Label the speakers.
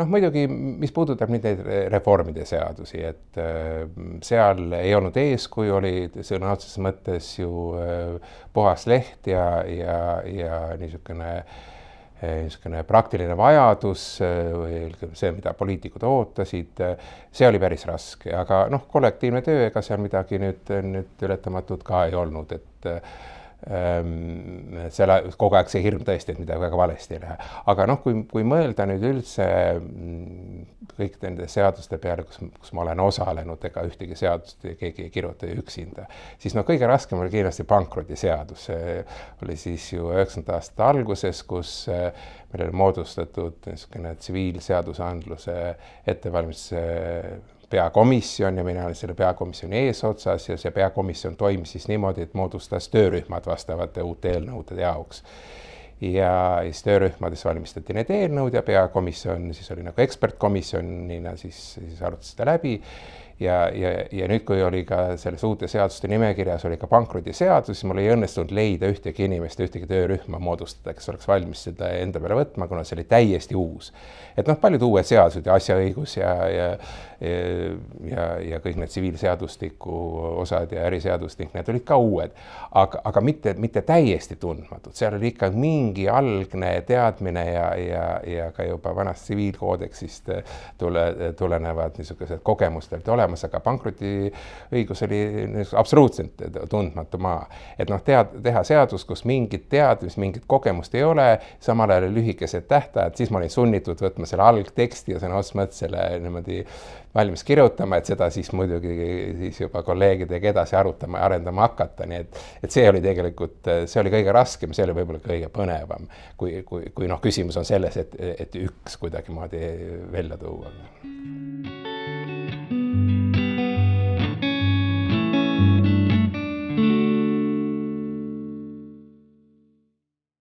Speaker 1: noh, muidugi, mis puudutab nüüd neid reformide seadusi, et seal ei olnud eeskuju, oli sõna otseses mõttes ju puhas leht ja niisugune praktiline vajadus, see, mida poliitikud ootasid, see oli päris raske, aga noh, kollektiivne töö, ega seal midagi nüüd ületamatut ka ei olnud, et selle kogu aeg see hirm tõesti, et midagi väga valesti ei lähe. Aga noh, kui mõelda nüüd üldse kõik nende seaduste peale, kus ma olen osalenud, ega ühtegi seadust keegi ei kirjuta üksinda, siis no kõige raskem oli kindlasti pankrotiseadus. See oli siis ju 90. aastate alguses, kus meil oli moodustatud tsiviilseadusandluse ettevalmistuse peakomisjon ja mina olin selle peakomisjoni eesotsas ja see peakomisjon toimis siis niimoodi, et moodustas töörühmad vastavate uute eelnõude jaoks. Ja siis töörühmades valmistati need eelnõud ja peakomisjon siis oli nagu ekspertkomisjonina siis arutas seda läbi. Ja nüüd, kui oli ka selles uute seaduste nimekirjas oli ka pankrotiseadus, siis mul ei õnnestunud leida ühtegi inimest, ühtegi töörühma moodustada, kes oleks valmis seda enda peale võtma, kuna see oli täiesti uus. Et noh, paljud uued seadused ja asjaõigus ja kõik need tsiviilseadustiku osad ja äriseadustik, need olid ka uued, aga mitte täiesti tundmatud. Seal oli ikka mingi algne teadmine ja ka juba vanast tsiviilkoodeksist tulenevad niisugused kogemustelt olemas, aga pankrotiõigus oli absoluutselt tundmatu maa. Et noh, teha seadus, kus mingit teadmist, mingit kogemust ei ole, samal ajal lühikesed tähtajad, siis ma olin sunnitud võtma selle algteksti ja sõna otseses mõttes selle niimoodi valmis kirjutama, et seda siis muidugi siis juba kolleegidega edasi arutama ja arendama hakata. Nii et see oli tegelikult, see oli kõige raskem, see oli võib-olla kõige põnevam, kui noh, küsimus on selles, et üks kuidagi moodi välja tuua.